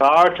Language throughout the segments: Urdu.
60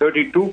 32,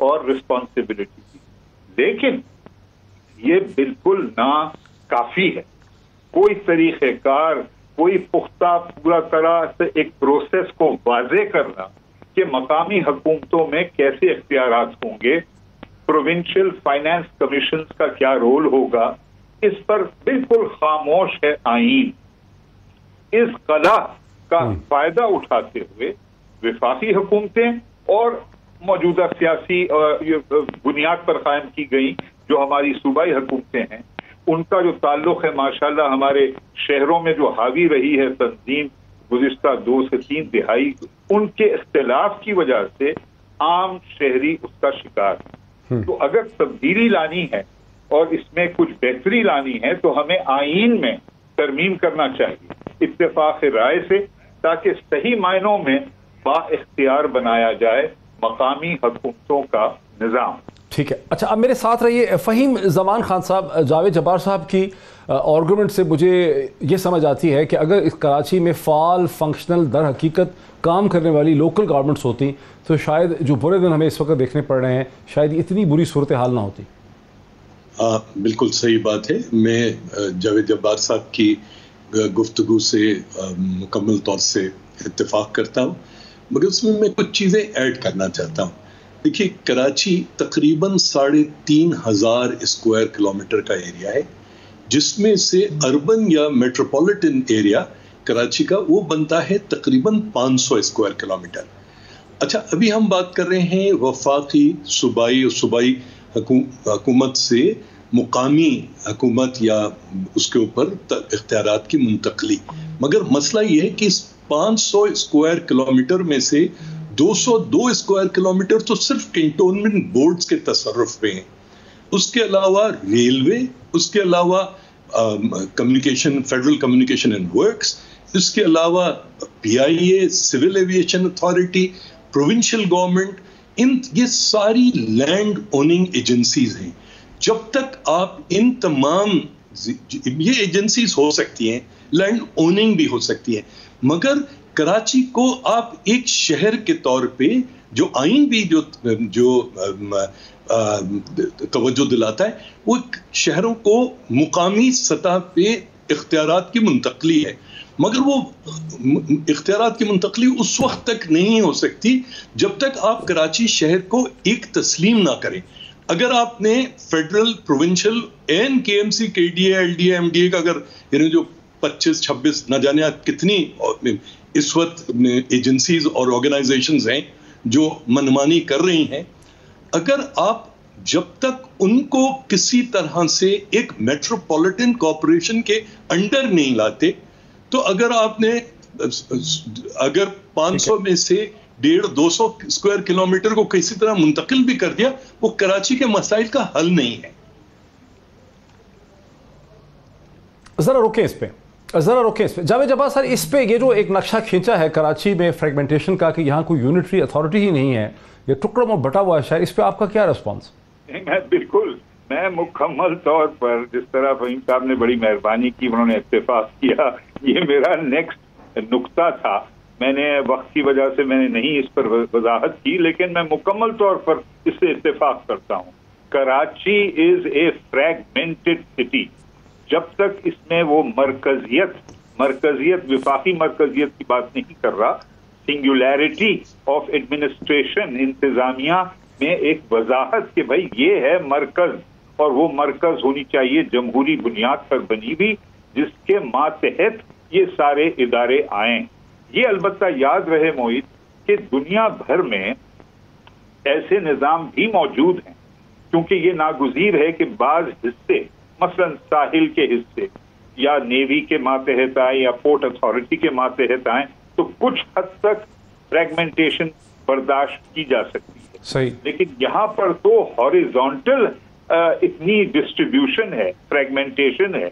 اور رسپانسبلٹی تھی. لیکن یہ بالکل ناکافی ہے. کوئی طریقہ کار، کوئی پختہ پورا طرح سے ایک پروسیس کو واضح کرنا کہ مقامی حکومتوں میں کیسے اختیارات ہوں گے، پروونشل فائنانس کمیشنز کا کیا رول ہوگا، اس پر بالکل خاموش ہے آئین. اس خلا کا فائدہ اٹھاتے ہوئے وفاقی حکومتیں اور موجودہ سیاسی بنیاد پر قائم کی گئی جو ہماری صوبائی حکومتیں ہیں، ان کا جو تعلق ہے ماشاءاللہ ہمارے شہروں میں جو حاوی رہی ہے تنظیم گزشتہ 2 سے 3 دہائی، ان کے اختلاف کی وجہ سے عام شہری اس کا شکار ہے. تو اگر تبدیلی لانی ہے اور اس میں کچھ بہتری لانی ہے تو ہمیں آئین میں ترمیم کرنا چاہیے اتفاق رائے سے، تاکہ صحیح معنوں میں با اختیار بنایا جائے مقامی حکومتوں کا نظام. ٹھیک ہے. اچھا، اب میرے ساتھ رہیے فہیم زمان خان صاحب. جاوید جبار صاحب کی آرگومنٹ سے مجھے یہ سمجھ آتی ہے کہ اگر اس کراچی میں فعال فنکشنل در حقیقت کام کرنے والی لوکل گورنمنٹس ہوتی تو شاید جو برے دن ہمیں اس وقت دیکھنے پڑ رہے ہیں شاید اتنی بری صورتحال نہ ہوتی. بالکل صحیح بات ہے. میں جاوید جبار صاحب کی گفتگو سے مکمل طور سے اتفاق کرتا ہوں، مگر اس میں کچھ چیزیں ایڈ کرنا چاہتا ہوں. دیکھیے، کراچی تقریباً 3,500 اسکوائر کلومیٹر کا ایریا ہے، جس میں سے اربن یا میٹروپولیٹن ایریا کراچی کا وہ بنتا ہے تقریباً 500 اسکوائر کلومیٹر. اچھا، ابھی ہم بات کر رہے ہیں وفاقی صوبائی اور صوبائی حکومت سے مقامی حکومت یا اس کے اوپر اختیارات کی منتقلی، مگر مسئلہ یہ ہے کہ اس 500 اسکوائر کلومیٹر میں سے 202 اسکوائر کلومیٹر تو صرف کنٹونمنٹ بورڈز کے تصرف میں ہیں. اس کے علاوہ ریلوے، اس کے علاوہ communication, federal communication and works, اس کے علاوہ PIA، civil aviation authority, provincial government, یہ ساری لینڈ اوننگ ایجنسیز ہیں. جب تک آپ ان تمام یہ ایجنسیز ہو سکتی ہیں، لینڈ اوننگ بھی ہو سکتی ہے، مگر کراچی کو آپ ایک شہر کے طور پہ جو آئین بھی جو توجہ دلاتا ہے وہ شہروں کو مقامی سطح پہ اختیارات کی منتقلی ہے، مگر وہ اختیارات کی منتقلی اس وقت تک نہیں ہو سکتی جب تک آپ کراچی شہر کو ایک تسلیم نہ کریں. اگر آپ نے federal, provincial and KMC، KDA، LDA، MDA کا اگر جو 25-26 نہ جانے کتنی اس وقت ایجنسیز اور آرگنائزیشنز ہیں جو منمانی کر رہی ہیں، اگر آپ جب تک ان کو کسی طرح سے ایک میٹروپولیٹن کارپوریشن کے انڈر نہیں لاتے، تو اگر آپ نے اگر 500 میں سے 150-200 اسکوائر کلومیٹر کو کسی طرح منتقل بھی کر دیا، وہ کراچی کے مسائل کا حل نہیں ہے. ذرا رکیں اس پہ. جاوید جبار سر، اس پہ یہ جو ایک نقشہ کھینچا ہے کراچی میں فریگمنٹیشن کا کہ یہاں کوئی یونٹری اتھارٹی ہی نہیں ہے، یہ ٹکڑوں میں بٹا ہوا ہے شہر، اس پہ آپ کا کیا ریسپانس؟ میں مکمل طور پر جس طرح فہیم صاحب نے بڑی مہربانی کی، انہوں نے اتفاق کیا، یہ میرا نیکسٹ نقطہ تھا. میں نے وقت کی وجہ سے میں نے نہیں اس پر وضاحت کی، لیکن میں مکمل طور پر اس سے اتفاق کرتا ہوں. کراچی از اے فریگمنٹڈ سٹی. جب تک اس میں وہ مرکزیت وفاقی مرکزیت کی بات نہیں کر رہا، سنگولیرٹی آف ایڈمنسٹریشن، انتظامیہ میں ایک وضاحت کہ بھائی یہ ہے مرکز، اور وہ مرکز ہونی چاہیے جمہوری بنیاد پر بنی ہوئی جس کے ماتحت یہ سارے ادارے آئیں. یہ البتہ یاد رہے موحد کہ دنیا بھر میں ایسے نظام بھی موجود ہیں، کیونکہ یہ ناگزیر ہے کہ بعض حصے مثلا ساحل کے حصے یا نیوی کے ماتحت آئیں یا پورٹ اتھارٹی کے ماتحت آئیں تو کچھ حد تک فریگمنٹیشن برداشت کی جا سکتی ہے. صحیح. لیکن یہاں پر تو ہاریزونٹل اتنی ڈسٹریبیوشن ہے، فریگمنٹیشن ہے،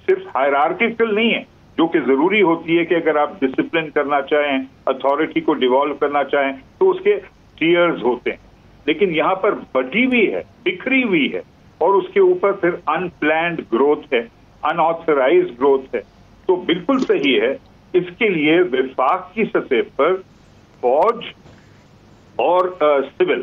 صرف ہائرارکیکل نہیں ہے، جو کہ ضروری ہوتی ہے کہ اگر آپ ڈسپلن کرنا چاہیں، اتھارٹی کو ڈیوالو کرنا چاہیں تو اس کے ٹیئرز ہوتے ہیں. لیکن یہاں پر بٹی ہوئی ہے، بکھری ہوئی ہے، اور اس کے اوپر پھر ان پلانڈ گروتھ ہے، ان آتھرائزڈ گروتھ ہے. تو بالکل صحیح ہے، اس کے لیے وفاق کی سطح پر فوج اور سول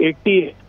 80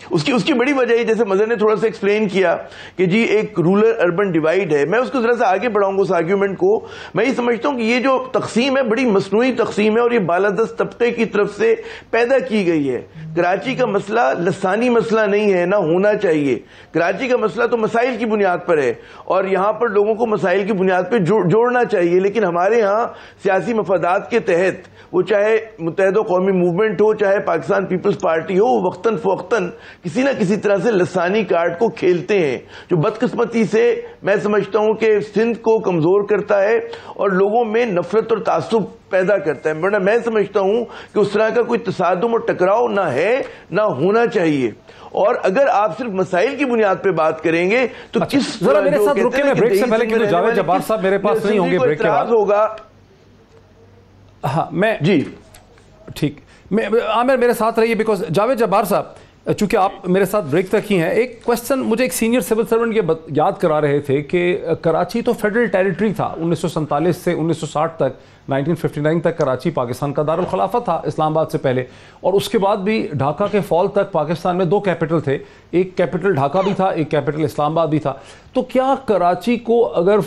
اس کی بڑی وجہ ہے، جیسے مظہر نے تھوڑا سا ایکسپلین کیا کہ جی ایک رورل اربن ڈیوائیڈ ہے. میں اس کو ذرا سا آگے بڑھاؤں گا اس آرگیومنٹ کو. میں یہ سمجھتا ہوں کہ یہ جو تقسیم ہے بڑی مصنوعی تقسیم ہے اور یہ بالادست طبقے کی طرف سے پیدا کی گئی ہے. کراچی کا مسئلہ لسانی مسئلہ نہیں ہے، نہ ہونا چاہیے. کراچی کا مسئلہ تو مسائل کی بنیاد پر ہے اور یہاں پر لوگوں کو مسائل کی بنیاد پہ جوڑنا چاہیے. لیکن ہمارے ہاں سیاسی مفادات کے تحت، وہ چاہے متحدہ قومی موومنٹ ہو چاہے پاکستان پیپلز پارٹی ہو، وہ وقتاً فوقتاً کسی نہ کسی طرح سے لسانی کارڈ کو کھیلتے ہیں، جو بدقسمتی سے میں سمجھتا ہوں کہ سندھ کو کمزور کرتا ہے اور لوگوں میں نفرت اور تعصب پیدا کرتا ہے. ورنہ میں سمجھتا ہوں کہ اس طرح کا کوئی تصادم اور ٹکراؤ نہ ہے نہ ہونا چاہیے. اور اگر آپ صرف مسائل کی بنیاد پہ بات کریں گے تو کس ذرا میرے ساتھ رکے میں بریک سے پہلے کہ جاوید جبار صاحب میرے پاس نہیں ہوں گے بریک کے بعد ہوگا. ہاں میں جی ٹھیک، عامر میرے ساتھ رہیے، بیکاز جاوید جبار صاحب چونکہ آپ میرے ساتھ بریک تک ہی ہیں، ایک کویسچن مجھے ایک سینئر سول سرونٹ یہ یاد کرا رہے تھے کہ کراچی تو فیڈرل ٹیریٹری تھا 1947 سے 1960 تک، 1959 تک کراچی پاکستان کا دارالخلافہ تھا اسلام آباد سے پہلے، اور اس کے بعد بھی ڈھاکہ کے فال تک پاکستان میں 2 کیپٹل تھے، ایک کیپٹل ڈھاکہ بھی تھا، ایک کیپٹل اسلام آباد بھی تھا. تو کیا کراچی کو اگر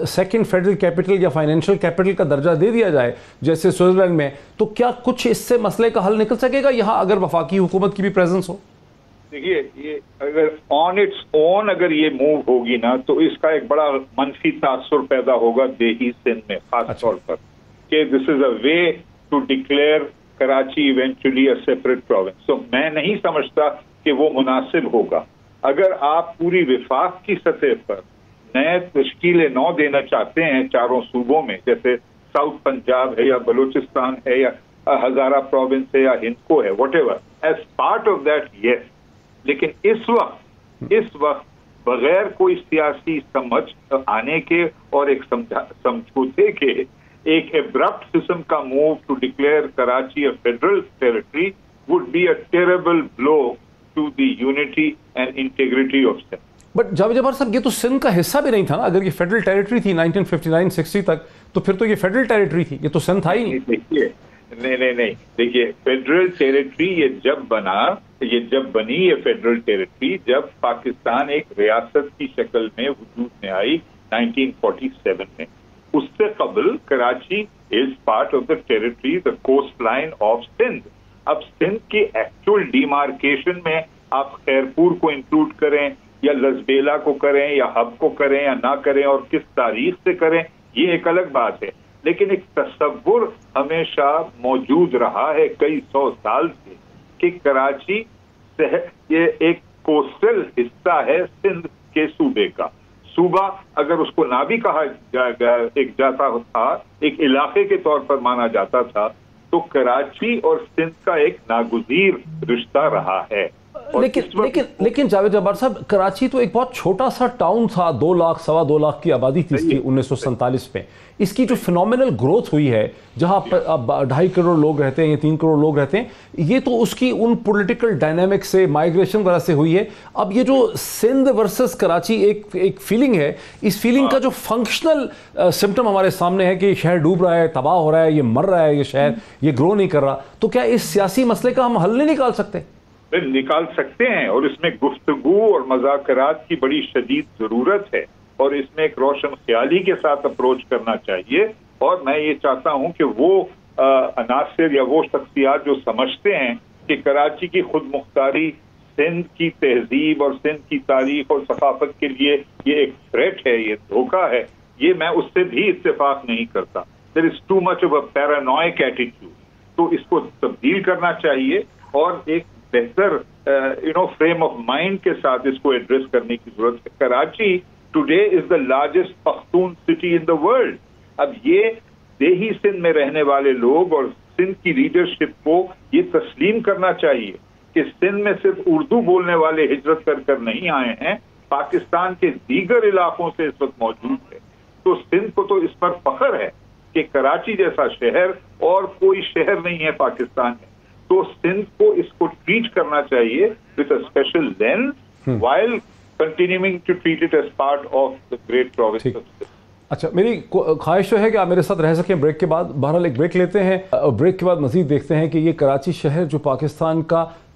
سیکنڈ فیڈرل کیپٹل یا فائنینشیل کیپٹل کا درجہ دے دیا جائے جیسے سوئٹزرلینڈ میں، تو کیا کچھ اس سے مسئلے کا حل نکل سکے گا یہاں اگر وفاقی حکومت کی بھی پریزنس ہو؟ دیکھیے یہ اگر آن اٹس اون اگر یہ موو ہوگی نا تو اس کا ایک بڑا منفی تاثر پیدا ہوگا دیہی سندھ میں خاص طور پر، کہ this is a way to declare Karachi eventually a separate province. تو میں نہیں سمجھتا کہ وہ مناسب ہوگا. اگر آپ پوری وفاق کی سطح پر نئے تشکیل نو دینا چاہتے ہیں چاروں صوبوں میں، جیسے ساؤتھ پنجاب ہے یا بلوچستان ہے یا ہزارہ پروونس ہے یا ہندکو ہے، what ever, as part of that yes. لیکن اس وقت بغیر کوئی سیاسی سمجھ آنے کے اور ایک سمجھوتے کے ایک ایبرپٹ قسم کا move to declare Karachi a federal territory would be a terrible blow to the unity and integrity of Sindh. But Javed Jabbar sahab یہ تو سندھ کا حصہ بھی نہیں تھا نا، اگر یہ فیڈرل ٹیریٹری تھی 1959-60 تک تو پھر تو یہ فیڈرل ٹیریٹری تھی، یہ تو سندھ تھا ہی نہیں. دیکھیے نہیں دیکھیے فیڈرل ٹیریٹری یہ جب بنی یہ فیڈرل ٹیریٹری جب پاکستان ایک ریاست کی شکل میں وجود میں آئی 1947 میں. اس سے قبل Karachi is part of the territory the coast line of Sindh. اب سندھ کی ایکچوئل ڈیمارکیشن میں آپ خیرپور کو انکلوڈ کریں یا لزبیلا کو کریں یا ہب کو کریں یا نہ کریں اور کس تاریخ سے کریں یہ ایک الگ بات ہے، لیکن ایک تصور ہمیشہ موجود رہا ہے کئی 100 سال سے کہ کراچی یہ ایک کوسٹل حصہ ہے سندھ کے صوبے کا. صوبہ اگر اس کو نہ بھی کہا جاتا تھا، ایک علاقے کے طور پر مانا جاتا تھا، تو کراچی اور سندھ کا ایک ناگزیر رشتہ رہا ہے. لیکن جاوید جبار صاحب کراچی تو ایک بہت چھوٹا سا ٹاؤن تھا، 2 لاکھ 2.25 لاکھ کی آبادی تھی اس کی 1947 میں. اس کی جو فینومینل گروتھ ہوئی ہے جہاں اب 2.5 کروڑ لوگ رہتے ہیں یا 3 کروڑ لوگ رہتے ہیں، یہ تو اس کی ان پولیٹیکل ڈائنامک سے مائیگریشن وغیرہ سے ہوئی ہے. اب یہ جو سندھ ورسز کراچی ایک فیلنگ ہے، اس فیلنگ کا جو فنکشنل سمٹم ہمارے سامنے ہے کہ شہر ڈوب رہا ہے، تباہ ہو رہا ہے، یہ مر رہا ہے، یہ شہر یہ گرو نہیں کر رہا، تو کیا اس سیاسی مسئلے کا ہم حل نہیں نکال سکتے؟ نکال سکتے ہیں، اور اس میں گفتگو اور مذاکرات کی بڑی شدید ضرورت ہے، اور اس میں ایک روشن خیالی کے ساتھ اپروچ کرنا چاہیے. اور میں یہ چاہتا ہوں کہ وہ عناصر یا وہ شخصیات جو سمجھتے ہیں کہ کراچی کی خود مختاری سندھ کی تہذیب اور سندھ کی تاریخ اور ثقافت کے لیے یہ ایک تھریٹ ہے، یہ دھوکہ ہے، یہ میں اس سے بھی اتفاق نہیں کرتا. There is too much of a paranoid attitude. تو اس کو تبدیل کرنا چاہیے اور ایک بہتر فریم آف مائنڈ کے ساتھ اس کو ایڈریس کرنے کی ضرورت ہے. Karachi today is the largest Pakhtun city in the world. اب یہ دیہی سندھ میں رہنے والے لوگ اور سندھ کی لیڈرشپ کو یہ تسلیم کرنا چاہیے کہ سندھ میں صرف اردو بولنے والے ہجرت کر نہیں آئے ہیں، پاکستان کے دیگر علاقوں سے اس وقت موجود ہے. تو سندھ کو تو اس پر فخر ہے کہ کراچی جیسا شہر اور کوئی شہر نہیں ہے پاکستان میں. تو سندھ کو اس کو ٹریٹ کرنا چاہیے with a special lens while continuing to treat it as part of the great province of Sindh. اچھا، میری خواہش تو ہے کہ آپ میرے ساتھ رہ سکیں بریک کے بعد. بہرحال ایک بریک لیتے ہیں، بریک کے بعد مزید دیکھتے ہیں کہ یہ کراچی شہر جو پاکستان کا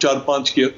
4-5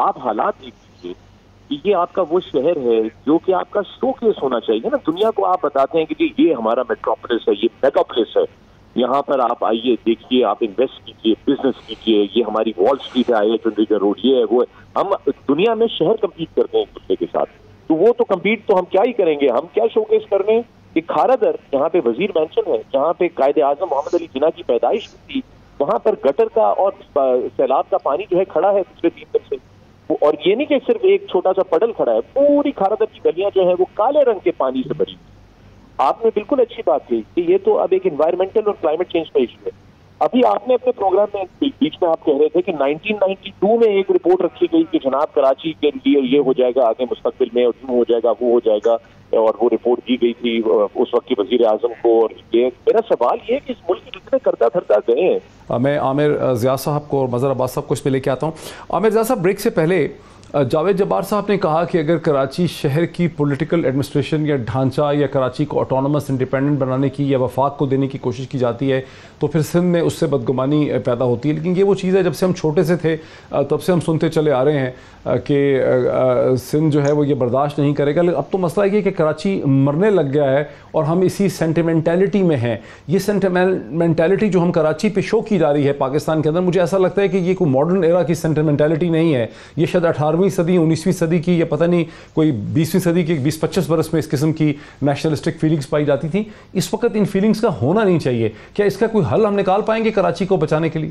آپ حالات دیکھ لیجیے کہ یہ آپ کا وہ شہر ہے جو کہ آپ کا شو کیس ہونا چاہیے نا. دنیا کو آپ بتاتے ہیں کہ جی یہ ہمارا میٹروپولس ہے, یہ میگا پلیس ہے, یہاں پر آپ آئیے, دیکھیے, آپ انویسٹ کیجیے, بزنس کیجیے, یہ ہماری وال اسٹریٹ ہے, آئیے چنڈی گڑھ روڈ, یہ ہے وہ ہے. ہم دنیا میں شہر کمپیٹ کرتے ہیں ایک دوسرے کے ساتھ, تو وہ تو کمپیٹ تو ہم کیا ہی کریں گے. ہم کیا شو کیس کر رہے ہیں کہ کھارادر جہاں پہ وزیر مینشن ہے, جہاں پہ قائد اعظم محمد علی جناح کی پیدائش ہوئی تھی, وہاں پر گٹر کا اور سیلاب کا پانی جو ہے کھڑا ہے پچھلے 3 دن سے. اور یہ نہیں کہ صرف ایک چھوٹا سا پڈل کھڑا ہے, پوری کھارادر کی گلیاں جو ہیں وہ کالے رنگ کے پانی سے بھری. آپ نے بالکل اچھی بات کی کہ یہ تو اب ایک انوائرمنٹل اور کلائمیٹ چینج کا ایشو ہے. ابھی آپ نے اپنے پروگرام میں بیچ میں آپ کہہ رہے تھے کہ 1992 میں ایک رپورٹ رکھی گئی کہ جناب کراچی کے لیے یہ ہو جائے گا آگے مستقبل میں, اور یوں ہو جائے گا, وہ ہو جائے گا, اور وہ رپورٹ دی گئی تھی اس وقت کے وزیر اعظم کو. اور یہ میرا سوال یہ ہے کہ اس ملک کے جتنے کرتا دھرتا گئے ہیں. میں عامر ضیاء صاحب کو اور مظہر عباس صاحب کو اس پہ لے کے آتا ہوں. عامر ضیاء صاحب, بریک سے پہلے جاوید جبار صاحب نے کہا کہ اگر کراچی شہر کی پولیٹیکل ایڈمنسٹریشن یا ڈھانچہ یا کراچی کو آٹونومس انڈیپینڈنٹ بنانے کی یا وفاق کو دینے کی کوشش کی جاتی ہے تو پھر سندھ میں اس سے بدگمانی پیدا ہوتی ہے. لیکن یہ وہ چیز ہے جب سے ہم چھوٹے سے تھے تب سے ہم سنتے چلے آ رہے ہیں کہ سندھ جو ہے وہ یہ برداشت نہیں کرے گا. اب تو مسئلہ یہ کہ کراچی مرنے لگ گیا ہے اور ہم اسی سینٹیمنٹیلٹی میں ہیں. یہ سینٹیمنٹیلٹی جو ہم کراچی پہ شو کی جا رہی ہے پاکستان کے اندر, مجھے ایسا لگتا ہے کہ یہ کوئی ماڈرن ایرا کی سینٹیمنٹیلٹی نہیں ہے. یہ شاید 18ویں صدی 19ویں صدی کی یا پتہ نہیں کوئی 20ویں صدی کے 20-25 برس میں اس قسم کی نیشنلسٹک فیلنگز پائی جاتی تھیں. اس وقت ان فیلنگز کا ہونا نہیں چاہیے. کیا اس کا کوئی حل ہم نکال پائیں گے کراچی کو بچانے کے لیے؟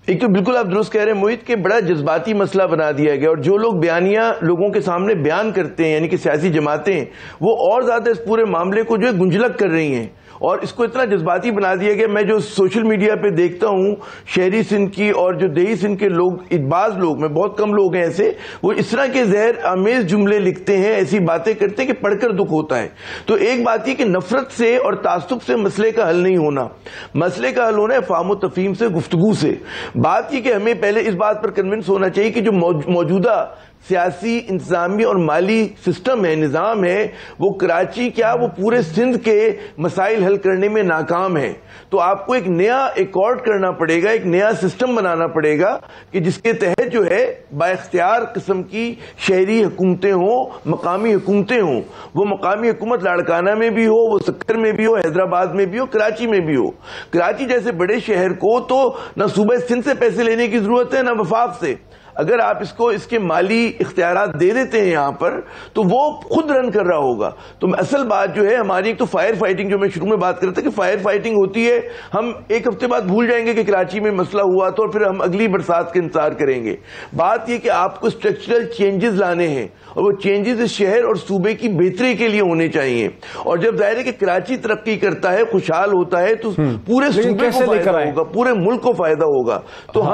ایک تو بالکل آپ درست کہہ رہے ہیں محیط کہ بڑا جذباتی مسئلہ بنا دیا گیا, اور جو لوگ بیانیہ لوگوں کے سامنے بیان کرتے ہیں یعنی کہ سیاسی جماعتیں, وہ اور زیادہ اس پورے معاملے کو جو ہے گنجلک کر رہی ہیں اور اس کو اتنا جذباتی بنا دیا گیا. میں جو سوشل میڈیا پہ دیکھتا ہوں شہری سندھ کی اور جو دیہی سندھ کے لوگ, بعض لوگ, میں بہت کم لوگ ہیں ایسے, وہ اس طرح کے زہر آمیز جملے لکھتے ہیں, ایسی باتیں کرتے ہیں کہ پڑھ کر دکھ ہوتا ہے. تو ایک بات یہ کہ نفرت سے اور تعصب سے مسئلے کا حل نہیں ہونا. مسئلے کا حل ہونا ہے فہم و تفہیم سے, گفتگو سے. بات یہ کہ ہمیں پہلے اس بات پر کنونس ہونا چاہیے کہ جو موجودہ سیاسی, انتظامی اور مالی سسٹم ہے, نظام ہے, وہ کراچی کیا وہ پورے سندھ کے مسائل حل کرنے میں ناکام ہے. تو آپ کو ایک نیا ایکارڈ کرنا پڑے گا, ایک نیا سسٹم بنانا پڑے گا کہ جس کے تحت جو ہے با اختیار قسم کی شہری حکومتیں ہوں, مقامی حکومتیں ہوں. وہ مقامی حکومت لاڑکانہ میں بھی ہو, وہ سکر میں بھی ہو, حیدرآباد میں بھی ہو, کراچی میں بھی ہو. کراچی جیسے بڑے شہر کو تو نہ صوبہ سندھ سے پیسے لینے کی ضرورت ہے نہ وفاق سے. اگر آپ اس کو اس کے مالی اختیارات دے دیتے ہیں یہاں پر تو وہ خود رن کر رہا ہوگا. تو اصل بات جو ہے ہماری ایک تو فائر فائٹنگ, جو میں شروع میں بات کر رہا تھا کہ فائر فائٹنگ ہوتی ہے, ہم ایک ہفتے بعد بھول جائیں گے کہ کراچی میں مسئلہ ہوا تو, اور پھر ہم اگلی برسات کا انتظار کریں گے. بات یہ کہ آپ کو اسٹرکچرل چینجز لانے ہیں اور وہ چینجز اس شہر اور صوبے کی بہتری کے لیے ہونے چاہیے. اور جب ظاہر ہے کہ کراچی ترقی کرتا ہے, خوشحال ہوتا ہے, تو پورے صوبے کو فائدہ ہوگا, پورے ملک کو فائدہ ہوگا. تو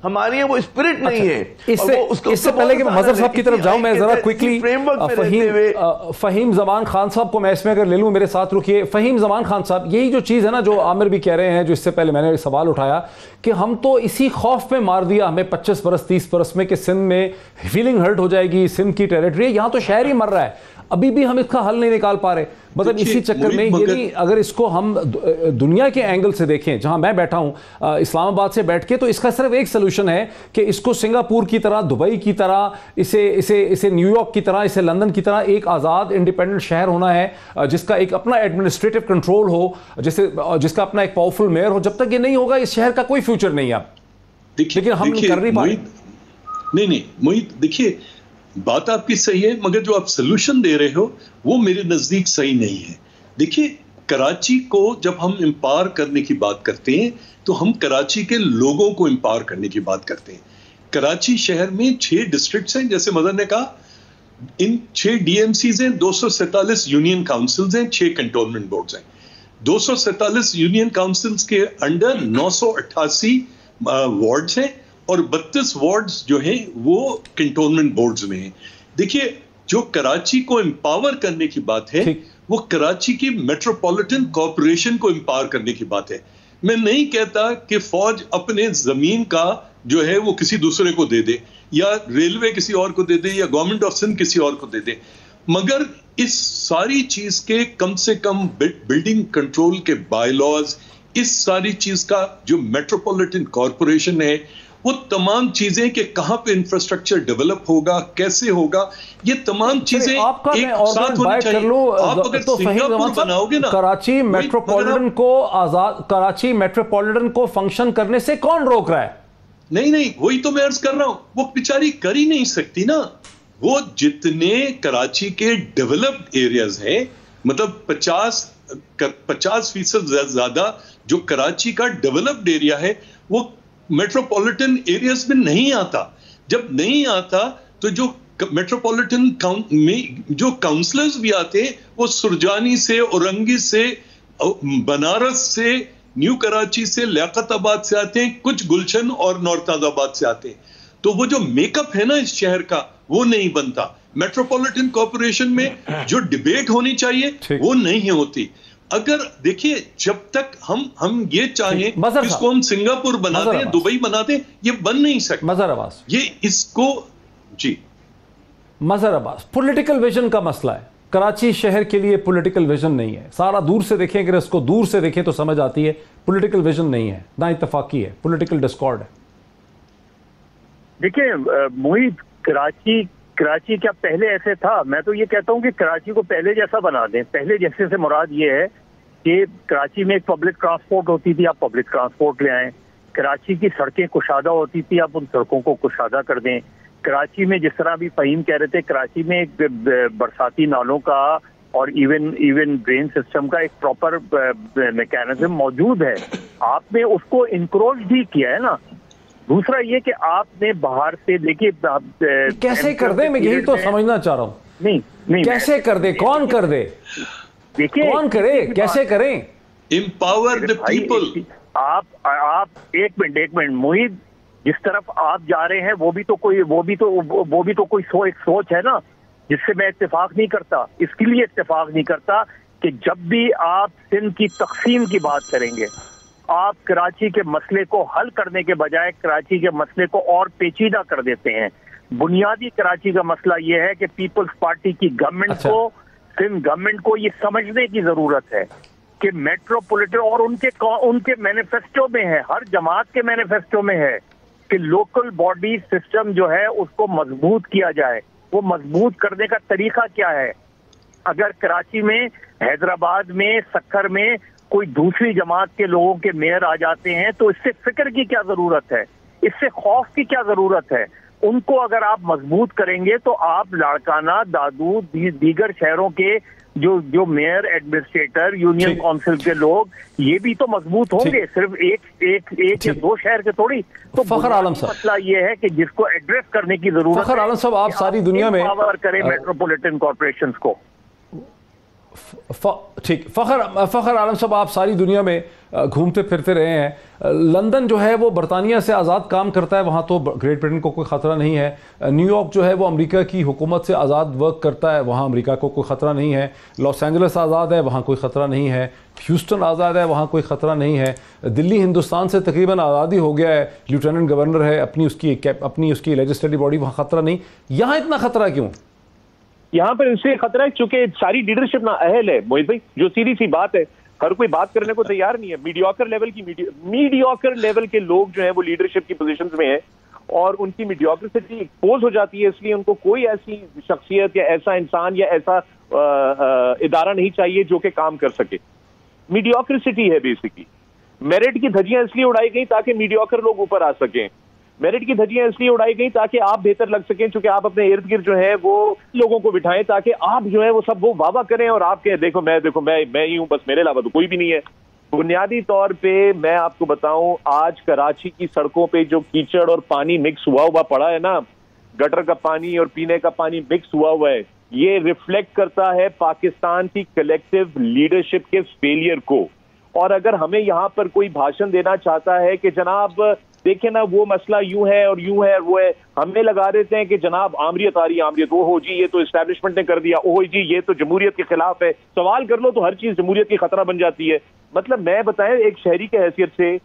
ہمارے یہاں وہ اسپرٹ نہیں ہے. اس سے پہلے کہ مظہر صاحب کی طرف جاؤں, میں ذرا کوئکلی فہیم زمان خان صاحب کو میں اس میں اگر لے لوں, میرے ساتھ رکیے. فہیم زمان خان صاحب, یہی جو چیز ہے نا جو عامر بھی کہہ رہے ہیں, جو اس سے پہلے میں نے سوال اٹھایا کہ ہم تو اسی خوف میں مار دیا ہمیں 25 برس 30 برس میں کہ سندھ میں فیلنگ ہرٹ ہو جائے گی, سندھ کی ٹیریٹری ہے, یہاں تو شہر ہی مر رہا ہے, ابھی بھی ہم اس کا حل نہیں نکال پا رہے. مطلب اسی چکر میں یعنی اگر اس کو ہم دنیا کے اینگل سے دیکھیں, جہاں میں بیٹھا ہوں اسلام آباد سے بیٹھ کے, تو اس کا صرف ایک سلوشن ہے کہ اس کو سنگاپور کی طرح, دبئی کی طرح, اسے نیو یارک کی طرح, اسے لندن کی طرح ایک آزاد انڈیپینڈنٹ شہر ہونا ہے جس کا ایک اپنا ایڈمنسٹریٹو کنٹرول ہو, جس کا اپنا ایک پاورفل میئر ہو. جب تک یہ نہیں ہوگا اس شہر کا کوئی فیوچر نہیں ہے. لیکن ہم کر نہیں پائے. نہیں محیط, دیکھیے بات آپ کی صحیح ہے, مگر جو آپ سلوشن دے رہے ہو وہ میرے نزدیک صحیح نہیں ہے. دیکھیے کراچی کو جب ہم امپاور کرنے کی بات کرتے ہیں تو ہم کراچی کے لوگوں کو امپاور کرنے کی بات کرتے ہیں. کراچی شہر میں 6 ڈسٹرکٹس ہیں, جیسے مدر نے کہا, ان 6 ڈی ایم سیز ہیں, 247 یونین کاؤنسلز ہیں, 6 کنٹونمنٹ بورڈز ہیں. 247 یونین کاؤنسلز کے انڈر 988 وارڈز ہیں اور 32 وارڈز جو ہیں وہ کنٹونمنٹ بورڈز میں ہیں. دیکھیے جو کراچی کو امپاور کرنے کی بات ہے وہ کراچی کی میٹروپولیٹن کارپوریشن کو امپاور کرنے کی بات ہے. میں نہیں کہتا کہ فوج اپنے زمین کا جو ہے وہ کسی دوسرے کو دے دے, یا ریلوے کسی اور کو دے دے, یا گورنمنٹ آف سندھ کسی اور کو دے دے, مگر اس ساری چیز کے کم سے کم بلڈنگ کنٹرول کے بائی لاز, اس ساری چیز کا جو میٹروپولیٹن کارپوریشن ہے وہ تمام چیزیں کہ کہاں پہ انفراسٹرکچر ڈیولپ ہوگا, کیسے ہوگا, یہ تمام چیزیں ایک ساتھ ہونی چاہیے. آپ اگر سنگاپور بناؤ گے نا, کراچی میٹروپولیٹن کو آزاد, کراچی میٹروپولیٹن کو فنکشن کرنے سے کون روک رہا ہے؟ نہیں, وہی تو میں عرض کر رہا ہوں, وہ بیچاری کر ہی نہیں سکتی نا. وہ جتنے کراچی کے ڈیولپڈ ایریاز ہیں, مطلب 50% زیادہ جو کراچی کا ڈیولپڈ ایریا ہے وہ میٹروپولیٹن ایریاز میں نہیں آتا. جب نہیں آتا تو جو میٹروپولیٹن میں جو کاؤنسلرز بھی آتے ہیں وہ سرجانی سے, اورنگی سے, بنارس سے, نیو کراچی سے, لیاقت آباد سے آتے ہیں, کچھ گلشن اور نورتاز آباد سے آتے ہیں. تو وہ جو میک اپ ہے نا اس شہر کا وہ نہیں بنتا. میٹروپولیٹن کارپوریشن میں جو ڈیبیٹ ہونی چاہیے وہ نہیں ہوتی. اگر دیکھیے جب تک ہم یہ چاہیں اس کو ہم سنگاپور بنا دیں, دبئی بنا دیں, یہ بن نہیں سکتا. مظہر عباس, یہ اس کو جی مظہر عباس, پولیٹیکل ویژن کا مسئلہ ہے. کراچی شہر کے لیے پولیٹیکل ویژن نہیں ہے. سارا دور سے دیکھیں, اگر اس کو دور سے دیکھیں تو سمجھ آتی ہے پولیٹیکل ویژن نہیں ہے, نہ اتفاقی ہے, پولیٹیکل ڈسکارڈ ہے. دیکھیں محیط, کراچی کیا پہلے ایسے تھا؟ میں تو یہ کہتا ہوں کہ کراچی کو پہلے جیسا بنا دیں. پہلے جیسے سے مراد یہ ہے کہ کراچی میں ایک پبلک ٹرانسپورٹ ہوتی تھی, آپ پبلک ٹرانسپورٹ لے آئیں. کراچی کی سڑکیں کشادہ ہوتی تھی, آپ ان سڑکوں کو کشادہ کر دیں. کراچی میں جس طرح بھی فہیم کہہ رہے تھے, کراچی میں ایک برساتی نالوں کا اور ایون ڈرین سسٹم کا ایک پراپر میکینزم موجود ہے. آپ نے اس کو انکروچ بھی کیا ہے نا. دوسرا یہ کہ آپ نے باہر سے دیکھیے کیسے کر دیں, میں یہی تو سمجھنا چاہ رہا ہوں. نہیں کیسے کر دے, کون کر دے, کون کرے, کیسے کریں؟ Empower the people. آپ ایک منٹ محیط, جس طرف آپ جا رہے ہیں وہ بھی تو کوئی سوچ ہے نا جس سے میں اتفاق نہیں کرتا. اس کے لیے اتفاق نہیں کرتا کہ جب بھی آپ سندھ کی تقسیم کی بات کریں گے, آپ کراچی کے مسئلے کو حل کرنے کے بجائے کراچی کے مسئلے کو اور پیچیدہ کر دیتے ہیں. بنیادی کراچی کا مسئلہ یہ ہے کہ پیپلز پارٹی کی گورنمنٹ کو, سندھ گورنمنٹ کو یہ سمجھنے کی ضرورت ہے کہ میٹروپولیٹن, اور ان کے مینیفیسٹو میں ہے, ہر جماعت کے مینیفیسٹو میں ہے کہ لوکل باڈی سسٹم جو ہے اس کو مضبوط کیا جائے. وہ مضبوط کرنے کا طریقہ کیا ہے؟ اگر کراچی میں, حیدرآباد میں, سکھر میں کوئی دوسری جماعت کے لوگوں کے میئر آ جاتے ہیں تو اس سے فکر کی کیا ضرورت ہے, اس سے خوف کی کیا ضرورت ہے؟ ان کو اگر آپ مضبوط کریں گے تو آپ لاڑکانہ, دادو, دیگر شہروں کے جو میئر, ایڈمنسٹریٹر, یونین کونسل کے لوگ, یہ بھی تو مضبوط ہوں گے. صرف ایک یا دو شہر کے تھوڑی. تو فخر عالم صاحب, مسئلہ یہ ہے کہ جس کو ایڈریس کرنے کی ضرورت ہے. فخر عالم صاحب, آپ ساری دنیا میں پاور کریں میٹروپولیٹن کارپوریشنز کو. ٹھیک, فخر عالم صاحب, آپ ساری دنیا میں گھومتے پھرتے رہے ہیں. لندن جو ہے وہ برطانیہ سے آزاد کام کرتا ہے, وہاں تو گریٹ برٹن کو کوئی خطرہ نہیں ہے. نیو یارک جو ہے وہ امریکہ کی حکومت سے آزاد ورک کرتا ہے, وہاں امریکہ کو کوئی خطرہ نہیں ہے. لاس اینجلس آزاد ہے, وہاں کوئی خطرہ نہیں ہے. ہیوسٹن آزاد ہے, وہاں کوئی خطرہ نہیں ہے. دلی ہندوستان سے تقریباً آزادی ہو گیا ہے, لیوٹیننٹ گورنر ہے, اپنی اس کی لیجسلیٹو باڈی, وہاں خطرہ نہیں. یہاں اتنا خطرہ کیوں؟ یہاں پر اس سے خطرہ ہے چونکہ ساری لیڈرشپ نہ اہل ہے محیط بھائی. جو سیدھی سی بات ہے, ہر کوئی بات کرنے کو تیار نہیں ہے. میڈیوکر لیول کے لوگ جو ہیں وہ لیڈرشپ کی پوزیشنز میں ہیں, اور ان کی میڈیوکریسی ایکسپوز ہو جاتی ہے. اس لیے ان کو کوئی ایسی شخصیت یا ایسا انسان یا ایسا ادارہ نہیں چاہیے جو کہ کام کر سکے. میڈیوکریسی ہے بیسکلی. میرٹ کی دھجیاں اس لیے اڑائی گئی تاکہ میڈیوکر لوگ اوپر آ سکیں. میرٹ کی دھجیاں اس لیے اڑائی گئی تاکہ آپ بہتر لگ سکیں, چونکہ آپ اپنے ارد گرد جو ہے وہ لوگوں کو بٹھائیں تاکہ آپ جو ہے وہ سب وہ واہ واہ کریں اور آپ کہیں دیکھو میں ہی ہوں, بس میرے علاوہ تو کوئی بھی نہیں ہے. بنیادی طور پہ میں آپ کو بتاؤں, آج کراچی کی سڑکوں پہ جو کیچڑ اور پانی مکس ہوا پڑا ہے نا, گٹر کا پانی اور پینے کا پانی مکس ہوا ہے, یہ ریفلیکٹ کرتا ہے پاکستان کی کلیکٹیو لیڈرشپ کے فیلئر کو. اور اگر ہمیں یہاں پر کوئی بھاشن دینا چاہتا ہے کہ جناب دیکھیں نا وہ مسئلہ یوں ہے اور یوں ہے اور وہ ہے, ہمیں لگا دیتے ہیں کہ جناب آمریت آ رہی ہے, آمریت, وہ ہو جی یہ تو اسٹیبلشمنٹ نے کر دیا, او جی یہ تو جمہوریت کے خلاف ہے. سوال کر لو تو ہر چیز جمہوریت کی خطرہ بن جاتی ہے. مطلب میں بتائیں ایک شہری کی حیثیت سے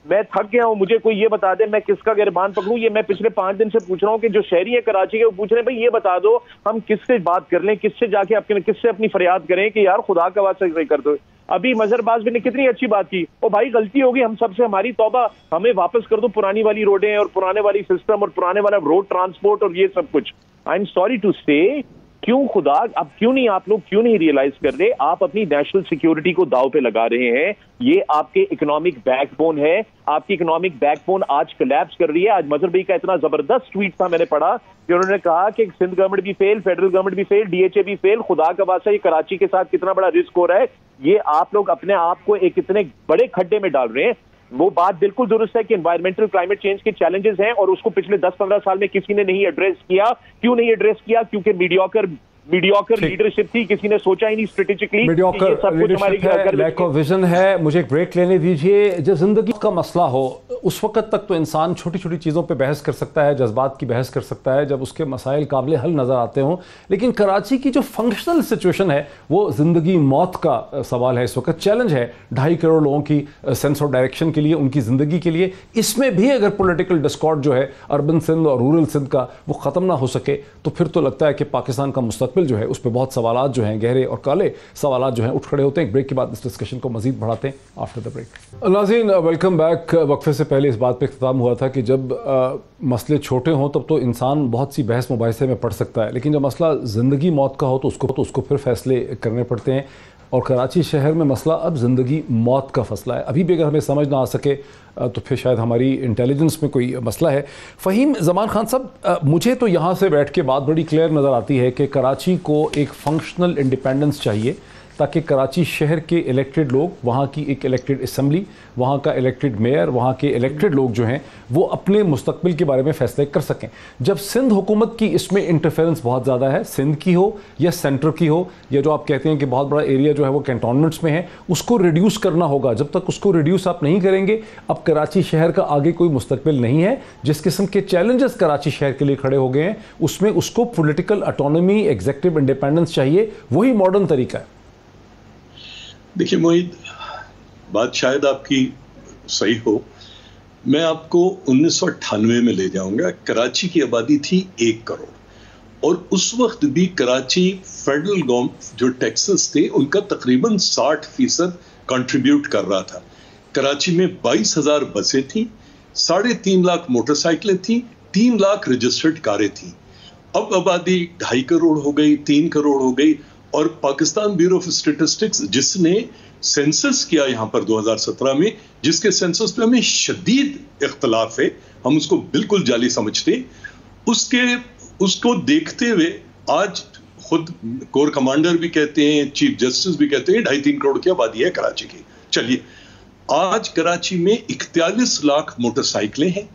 میں تھک گیا ہوں, مجھے کوئی یہ بتا دے میں کس کا گربان پکڑوں. یہ میں پچھلے 5 دن سے پوچھ رہا ہوں کہ جو شہری ہے کراچی کے, وہ پوچھ رہے ہیں بھائی یہ بتا دو ہم کس سے بات کر لیں, کس سے جا کے کس سے اپنی فریاد کریں کہ یار خدا کا واسطہ کر دو. ابھی مظہر باز نے کتنی اچھی بات کی, او بھائی غلطی ہوگی ہم سب سے, ہماری توبہ, ہمیں واپس کر دو پرانی والی روڈیں اور پرانے والی سسٹم اور پرانے والا روڈ ٹرانسپورٹ اور یہ سب کچھ. آئی ایم سوری ٹو سے, کیوں خدا اب کیوں نہیں آپ لوگ کیوں نہیں ریئلائز کر رہے آپ اپنی نیشنل سیکیورٹی کو داؤ پہ لگا رہے ہیں. یہ آپ کے اکنامک بیک بون ہے, آپ کی اکنامک بیک بون آج کلیپس کر رہی ہے. آج مظہر بھائی کا اتنا زبردست ٹویٹ تھا, میں نے پڑھا کہ انہوں نے کہا کہ سندھ گورنمنٹ بھی فیل, فیڈرل گورنمنٹ بھی فیل, ڈی ایچ اے بھی فیل. خدا کا واسطہ یہ کراچی کے ساتھ کتنا بڑا رسک ہو رہا ہے, یہ آپ لوگ اپنے آپ کو ایک اتنے بڑے کھڈے میں ڈال رہے ہیں. وہ بات بالکل درست ہے کہ انوائرمنٹل کلائمیٹ چینج کے چیلنجز ہیں اور اس کو پچھلے 10-15 سال میں کسی نے نہیں ایڈریس کیا. کیوں نہیں ایڈریس کیا؟ کیونکہ میڈیوکر لیڈرشپ تھی, کسی نے سوچا ہی نہیں اسٹریٹجکلی, میڈیوکر لیڈرشپ ہے, لیک آف ویژن ہے. مجھے ایک بریک لینے دیجئے. جب زندگی کا مسئلہ ہو اس وقت تک تو انسان چھوٹی چھوٹی چیزوں پہ بحث کر سکتا ہے, جذبات کی بحث کر سکتا ہے جب اس کے مسائل قابل حل نظر آتے ہوں, لیکن کراچی کی جو فنکشنل سچویشن ہے وہ زندگی موت کا سوال ہے اس وقت. چیلنج ہے 2.5 کروڑ لوگوں کی سینس آف ڈائریکشن کے لیے, ان کی زندگی کے لیے. اس میں بھی اگر پولیٹیکل ڈسکارڈ جو ہے اربن سندھ اور رورل سندھ کا وہ ختم نہ ہو سکے تو پھر تو لگتا ہے کہ پاکستان کا مستقبل جو ہے اس پہ بہت سوالات جو ہیں, گہرے اور کالے سوالات جو ہیں اٹھ کھڑے ہوتے ہیں. ایک بریک کے بعد اس ڈسکشن کو مزید بڑھاتے ہیں آفٹر دا بریک. ناظرین ویلکم بیک. وقفے سے پہلے اس بات پہ اختتام ہوا تھا کہ جب مسئلے چھوٹے ہوں تب تو انسان بہت سی بحث مباحثے میں پڑ سکتا ہے, لیکن جب مسئلہ زندگی موت کا ہو تو اس کو پھر فیصلے کرنے پڑتے ہیں. اور کراچی شہر میں مسئلہ اب زندگی موت کا فیصلہ ہے. ابھی بھی اگر ہمیں سمجھ نہ آ سکے تو پھر شاید ہماری انٹیلیجنس میں کوئی مسئلہ ہے. فہیم زمان خان صاحب, مجھے تو یہاں سے بیٹھ کے بات بڑی کلیئر نظر آتی ہے کہ کراچی کو ایک فنکشنل انڈیپینڈنس چاہیے تاکہ کراچی شہر کے الیکٹڈ لوگ, وہاں کی ایک الیکٹڈ اسمبلی, وہاں کا الیکٹڈ میئر, وہاں کے الیکٹڈ لوگ جو ہیں وہ اپنے مستقبل کے بارے میں فیصلے کر سکیں. جب سندھ حکومت کی اس میں انٹرفیرنس بہت زیادہ ہے, سندھ کی ہو یا سینٹر کی ہو, یا جو آپ کہتے ہیں کہ بہت بڑا ایریا جو ہے وہ کینٹونمنٹس میں ہے, اس کو ریڈیوس کرنا ہوگا. جب تک اس کو ریڈیوس آپ نہیں کریں گے اب کراچی شہر کا آگے کوئی مستقبل نہیں ہے. جس قسم کے چیلنجز کراچی شہر کے لیے کھڑے ہو گئے ہیں اس میں اس کو پولیٹیکل اٹانومی, ایگزیکٹو انڈیپینڈنس چاہیے. وہی ماڈرن طریقہ ہے. دیکھیے معید, بات شاید آپ کی صحیح ہو. میں آپ کو 1998 میں لے جاؤں گا. کراچی کی آبادی تھی 1 کروڑ اور اس وقت بھی کراچی فیڈرل گورنمنٹ جو ٹیکسز تھے ان کا تقریباً 60% کنٹریبیوٹ کر رہا تھا. کراچی میں 22,000 بسیں تھیں, 3.5 لاکھ موٹر سائیکلیں تھیں, 3 لاکھ رجسٹرڈ کاریں تھیں. اب آبادی 2.5 کروڑ ہو گئی, 3 کروڑ ہو گئی. اور پاکستان بیورو آف اسٹیٹسٹکس جس نے سینسس کیا یہاں پر 2017 میں, جس کے سینسس پہ ہمیں شدید اختلاف ہے, ہم اس کو بالکل جعلی سمجھتے, اس کو دیکھتے ہوئے آج خود کور کمانڈر بھی کہتے ہیں, چیف جسٹس بھی کہتے ہیں 2.5-3 کروڑ کی آبادی ہے کراچی کی. چلیے, آج کراچی میں 41 لاکھ موٹر سائیکلیں ہیں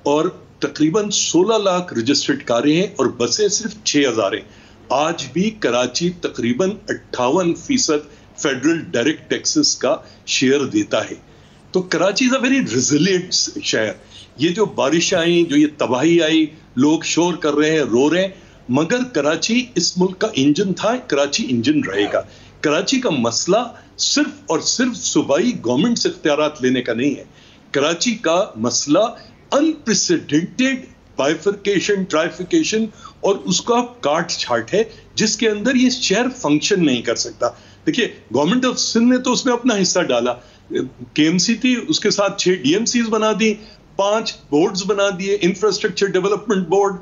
اور تقریباً 16 لاکھ رجسٹرڈ کاریں ہیں اور بسیں صرف 6,000 ہیں. آج بھی کراچی تقریباً 58% فیڈرل ڈائریکٹ ٹیکسز کا شیئر دیتا ہے. تو کراچی از اے ویری ریزیلینٹ شہر. یہ جو بارش آئی, جو یہ تباہی آئی, لوگ شور کر رہے ہیں, رو رہے ہیں, مگر کراچی اس ملک کا انجن تھا, کراچی انجن رہے گا. کراچی کا مسئلہ صرف اور صرف صوبائی گورنمنٹ سے اختیارات لینے کا نہیں ہے. کراچی کا مسئلہ انپریسیڈنٹڈ بائیفرکیشن, ٹرائیفیکیشن اور اس کا کاٹ چھاٹ ہے جس کے اندر یہ شہر فنکشن نہیں کر سکتا. دیکھیے, گورنمنٹ آف سندھ نے تو اس میں اپنا حصہ ڈالا. کے ایم سی تھی, اس کے ساتھ 6 ڈی ایم سیز بنا دی, 5 بورڈز بنا دیے, انفراسٹرکچر ڈیولپمنٹ بورڈ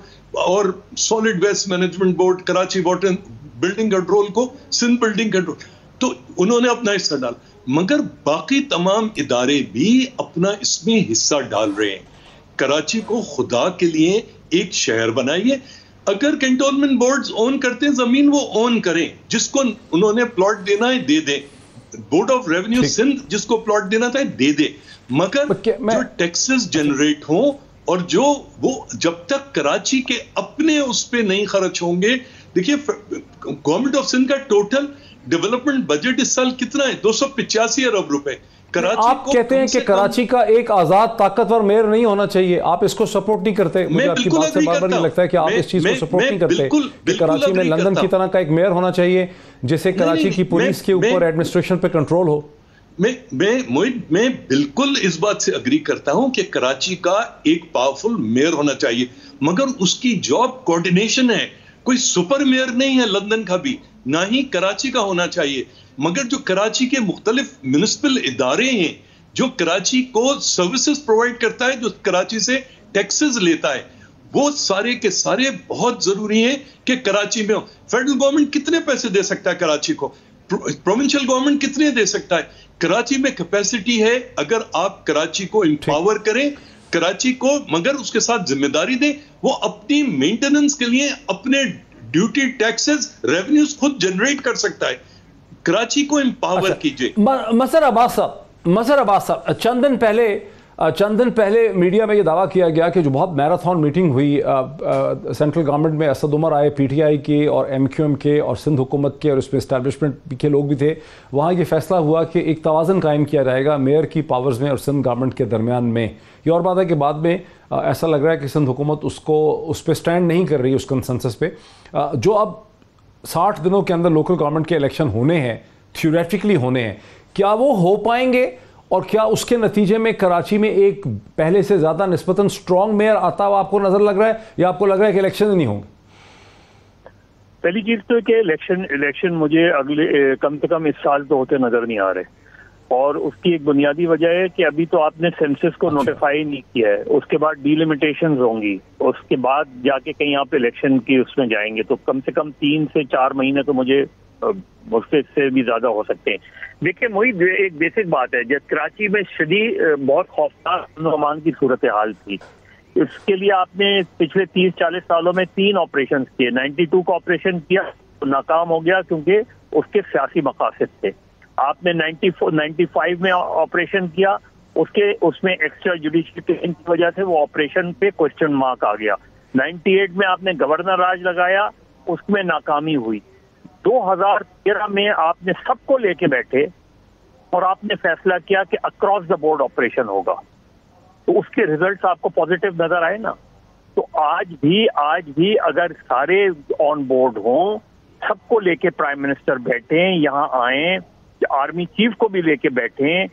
اور solid waste management board, Karachi water building control کو سندھ بلڈنگ کنٹرول, تو انہوں نے اپنا حصہ ڈالا. مگر باقی تمام ادارے بھی اپنا اس میں حصہ ڈال رہے ہیں. کراچی کو خدا کے لیے ایک شہر بنائیے. اگر کنٹونمنٹ بورڈز اون کرتے ہیں زمین, وہ اون کریں, جس کو انہوں نے پلاٹ دینا ہے دے دیں. بورڈ آف ریونیو سندھ جس کو پلاٹ دینا تھا دے دے, مگر جو ٹیکسز جنریٹ ہوں اور جو وہ جب تک کراچی کے اپنے اس پہ نہیں خرچ ہوں گے. دیکھیے, گورنمنٹ آف سندھ کا ٹوٹل ڈیولپمنٹ بجٹ اس سال کتنا ہے؟ 285 ارب روپے. آپ کہتے ہیں کہ کراچی کا ایک آزاد طاقتور میئر نہیں ہونا چاہیے, آپ اس کو سپورٹ نہیں کرتے. مجھے آپ کی بات سے بار بار نہیں لگتا ہے کہ آپ اس چیز کو سپورٹ نہیں کرتے کہ کراچی میں لندن کی طرح کا ایک میئر ہونا چاہیے جسے کراچی کی پولیس کے اوپر ایڈمنسٹریشن پہ کنٹرول ہو. میں بالکل اس بات سے اگری کرتا ہوں کہ کراچی کا ایک پاورفل میئر ہونا چاہیے, مگر اس کی جاب کوارڈینیشن ہے. کوئی سپر میئر نہیں ہے لندن کا بھی, نہ ہی کراچی کا ہونا چاہیے. مگر جو کراچی کے مختلف میونسپل ادارے ہیں جو کراچی کو سروسز پرووائڈ کرتا ہے, جو کراچی سے ٹیکسز لیتا ہے, وہ سارے کے سارے بہت ضروری ہیں کہ کراچی میں ہو. فیڈرل گورنمنٹ کتنے پیسے دے سکتا ہے کراچی کو, پروونشل گورنمنٹ کتنے دے سکتا ہے. کراچی میں کیپیسٹی ہے, اگر آپ کراچی کو امپاور کریں, کراچی کو مگر اس کے ساتھ ذمہ داری دیں, وہ اپنی مینٹیننس کے لیے اپنے ڈیوٹی ٹیکسز ریونیوز خود جنریٹ کر سکتا ہے. کراچی کو امپاور کیجئے. مظہر عباس صاحب, چند دن پہلے میڈیا میں یہ دعویٰ کیا گیا کہ جو بہت میراتھن میٹنگ ہوئی سینٹرل گورنمنٹ میں, اسد عمر آئے پی ٹی آئی کے اور ایم کیو ایم کے اور سندھ حکومت کے اور اس میں اسٹیبلشمنٹ کے لوگ بھی تھے, وہاں یہ فیصلہ ہوا کہ ایک توازن قائم کیا جائے گا میئر کی پاورز میں اور سندھ گورنمنٹ کے درمیان میں. یہ اور بات ہے کہ بعد میں ایسا لگ رہا ہے کہ سندھ حکومت اس پہ سٹینڈ نہیں کر رہی اس کنسنسس پہ. جو اب 60 دنوں کے اندر لوکل گورنمنٹ کے الیکشن ہونے ہیں, تھیوریٹیکلی ہونے ہیں, کیا وہ ہو پائیں گے, اور کیا اس کے نتیجے میں کراچی میں ایک پہلے سے زیادہ نسبتاً سٹرونگ میئر آتا ہوا آپ کو نظر لگ رہا ہے, یا آپ کو لگ رہا ہے کہ الیکشن نہیں ہوں گے؟ پہلی چیز تو کہ الیکشن مجھے اگلے کم سے کم اس سال تو ہوتے نظر نہیں آ رہے, اور اس کی ایک بنیادی وجہ ہے کہ ابھی تو آپ نے سینسس کو نوٹیفائی نہیں کیا ہے, اس کے بعد ڈیلیمیٹیشنز ہوں گی, اس کے بعد جا کے کہیں آپ الیکشن کی اس میں جائیں گے, تو کم سے کم 3 سے 4 مہینے تو مجھے اس سے بھی زیادہ ہو سکتے ہیں. دیکھیں محیط, ایک بیسک بات ہے, جب کراچی میں شدید بہت خوفناک امن و امان کی صورتحال تھی, اس کے لیے آپ نے پچھلے 30-40 سالوں میں 3 آپریشن کیے. 92 کا آپریشن کیا, ناکام ہو گیا کیونکہ اس کے سیاسی مقاصد تھے. آپ نے 95 میں آپریشن کیا, اس میں ایکسٹرا جوڈیشل کی وجہ سے وہ آپریشن پہ کوسچن مارک آ گیا. 98 میں آپ نے گورنر راج لگایا, اس میں ناکامی ہوئی. 2013 میں آپ نے سب کو لے کے بیٹھے اور آپ نے فیصلہ کیا کہ اکراس دا بورڈ آپریشن ہوگا, تو اس کے ریزلٹس آپ کو پازیٹیو نظر آئے نا. تو آج بھی اگر سارے آن بورڈ ہوں, سب کو لے کے پرائم منسٹر بیٹھیں, یہاں آئیں, آرمی چیف کو بھی لے کے بیٹھیں,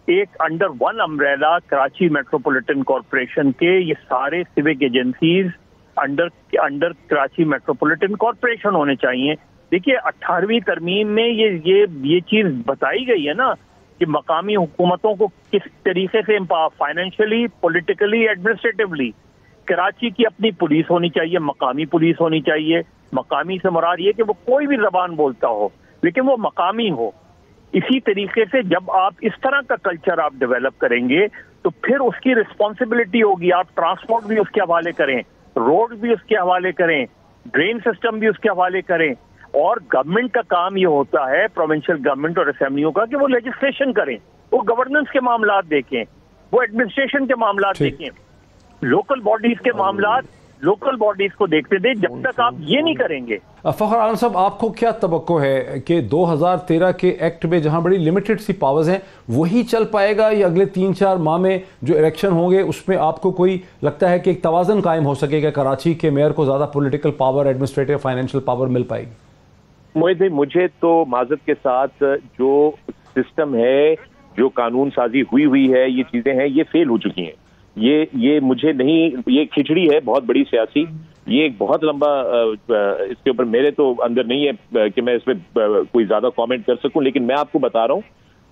ایک under one umbrella Karachi metropolitan corporation کے یہ سارے civic agencies under Karachi metropolitan corporation ہونے چاہیے. دیکھیے 18ویں ترمیم میں یہ چیز بتائی گئی ہے نا کہ مقامی حکومتوں کو کس طریقے سے فائنینشلی, پولیٹیکلی, ایڈمنسٹریٹولی کراچی کی اپنی پولیس ہونی چاہیے, مقامی پولیس ہونی چاہیے. مقامی سے مراد یہ کہ وہ کوئی بھی زبان بولتا ہو لیکن وہ مقامی ہو. اسی طریقے سے جب آپ اس طرح کا کلچر آپ ڈیولپ کریں گے تو پھر اس کی رسپانسبلٹی ہوگی, آپ ٹرانسپورٹ بھی اس کے حوالے کریں, روڈ بھی اس کے حوالے کریں, ڈرین سسٹم بھی اس کے حوالے کریں. اور گورنمنٹ کا کام یہ ہوتا ہے, پروونشل گورنمنٹ اور اسمبلیوں کا, کہ وہ لیجسلیشن کریں, وہ گورننس کے معاملات دیکھیں, وہ ایڈمنسٹریشن کے معاملات دیکھیں, لوکل باڈیز کے معاملات لوکل باڈیز کو دیکھتے دیں. جب تک آپ یہ نہیں کریں گے. فخر عالم صاحب, آپ کو کیا توقع ہے کہ 2013 کے ایکٹ میں جہاں بڑی لمیٹڈ سی پاورز ہیں وہی چل پائے گا, یا اگلے 3-4 ماہ میں جو الیکشن ہوں گے اس میں آپ کو کوئی لگتا ہے کہ ایک توازن قائم ہو سکے گا, کراچی کے میئر کو زیادہ political power, administrative, financial power مل پائے گی؟ مجھے تو معذرت کے ساتھ جو سسٹم ہے, جو قانون سازی ہوئی ہے, یہ چیزیں ہیں, یہ فیل ہو چکی ہیں. یہ مجھے نہیں, یہ کھچڑی ہے بہت بڑی سیاسی, یہ ایک بہت لمبا, اس کے اوپر میرے تو اندر نہیں ہے کہ میں اس پہ کوئی زیادہ کامنٹ کر سکوں. لیکن میں آپ کو بتا رہا ہوں,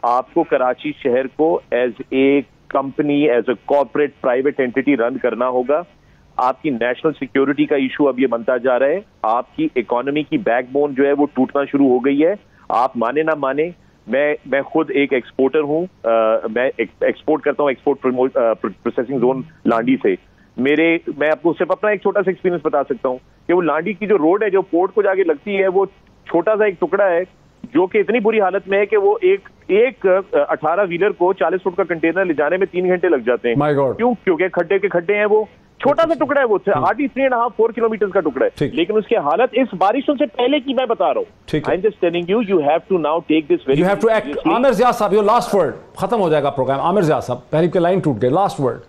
آپ کو کراچی شہر کو as a company, as a corporate private entity run کرنا ہوگا. آپ کی نیشنل سیکیورٹی کا ایشو اب یہ بنتا جا رہا ہے, آپ کی اکانومی کی بیک بون جو ہے وہ ٹوٹنا شروع ہو گئی ہے. آپ مانے نہ مانے, میں خود ایک ایکسپورٹر ہوں, میں ایکسپورٹ کرتا ہوں, ایکسپورٹ پروسیسنگ زون لانڈی سے. میں آپ کو صرف اپنا ایک چھوٹا سا ایکسپیرینس بتا سکتا ہوں کہ وہ لانڈی کی جو روڈ ہے جو پورٹ کو جا کے لگتی ہے, وہ چھوٹا سا ایک ٹکڑا ہے جو کہ اتنی بری حالت میں ہے کہ وہ ایک 18 ویلر کو 40 فٹ کا کنٹینر لے جانے میں 3 گھنٹے لگ جاتے ہیں. کیوں؟ کیونکہ کھڈے کے کھڈے ہیں, وہ چھوٹا سا ٹکڑا ہے, وہ ہارڈلی 3.5-4 کلومیٹر کا ٹکڑا ہے, لیکن اس کی حالت اس بارشوں سے پہلے کی میں بتا رہا ہوں. I'm just telling you, you have to now take this very you have to act. عامر ضیاء صاحب, your last word. ختم ہو جائے گا پروگرام. عامر ضیاء صاحب, پہلے کی لائن ٹوٹ گئی, لاسٹ ورڈ.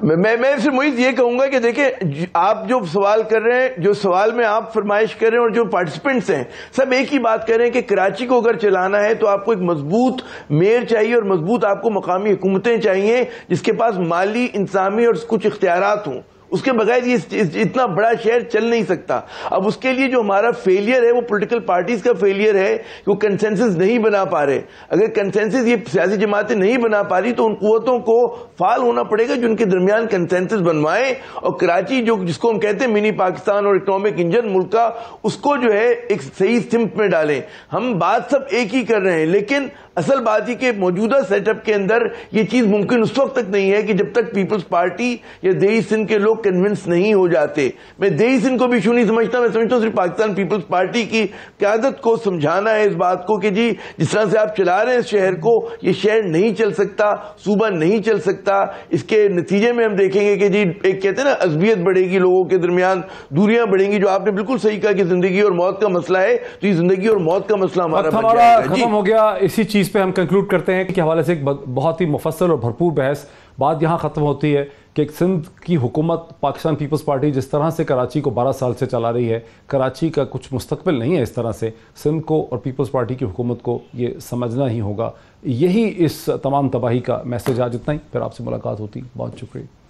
میں صرف محیط یہ کہوں گا کہ دیکھیں, آپ جو سوال کر رہے ہیں, جو سوال میں آپ فرمائش کر رہے ہیں, اور جو پارٹیسپینٹس ہیں سب ایک ہی بات کر رہے ہیں کہ کراچی کو اگر چلانا ہے تو آپ کو ایک مضبوط میئر چاہیے, اور مضبوط آپ کو مقامی حکومتیں چاہیے جس کے پاس مالی, انتظامی اور کچھ اختیارات ہوں. اس کے بغیر یہ اتنا بڑا شہر چل نہیں سکتا. اب اس کے لیے جو ہمارا فیلئر ہے وہ پولیٹیکل پارٹیز کا فیلئر ہے کہ وہ کنسنسس نہیں بنا پا رہے. اگر کنسنسس یہ سیاسی جماعتیں نہیں بنا پا رہی تو ان قوتوں کو فعال ہونا پڑے گا جو ان کے درمیان کنسنسس بنوائیں, اور کراچی جس کو ہم کہتے ہیں منی پاکستان اور اکنامک انجن ملک کا, اس کو جو ہے ایک صحیح سمت میں ڈالیں. ہم بات سب ایک ہی کر رہے ہیں, لیکن اصل بات یہ کہ موجودہ سیٹ اپ کے اندر یہ چیز ممکن اس وقت تک نہیں ہے کہ جب تک پیپلز پارٹی یا دیہی سندھ کے لوگ کنونس نہیں ہو جاتے. میں دیہی سندھ کو بھی ایشو نہیں سمجھتا, میں سمجھتا ہوں صرف پاکستان پیپلز پارٹی کی قیادت کو سمجھانا ہے اس بات کو کہ جی جس طرح سے آپ چلا رہے ہیں اس شہر کو, یہ شہر نہیں چل سکتا, صوبہ نہیں چل سکتا. اس کے نتیجے میں ہم دیکھیں گے کہ جی ایک کہتے ہیں نا عصبیت بڑھے گی, لوگوں کے درمیان دوریاں بڑھیں گی, جو آپ نے بالکل صحیح کہا کہ زندگی اور موت کا مسئلہ ہے, تو یہ زندگی اور موت کا مسئلہ ہمارا ختم ہو گیا. اسی چیز پہ ہم کنکلوڈ کرتے ہیں کہ حوالے سے ایک بہت ہی مفصل اور بھرپور بحث. بات یہاں ختم ہوتی ہے کہ ایک سندھ کی حکومت پاکستان پیپلز پارٹی جس طرح سے کراچی کو 12 سال سے چلا رہی ہے, کراچی کا کچھ مستقبل نہیں ہے اس طرح سے. سندھ کو اور پیپلز پارٹی کی حکومت کو یہ سمجھنا ہی ہوگا. یہی اس تمام تباہی کا میسج. آج اتنا ہی, پھر آپ سے ملاقات ہوتی. بہت شکریہ.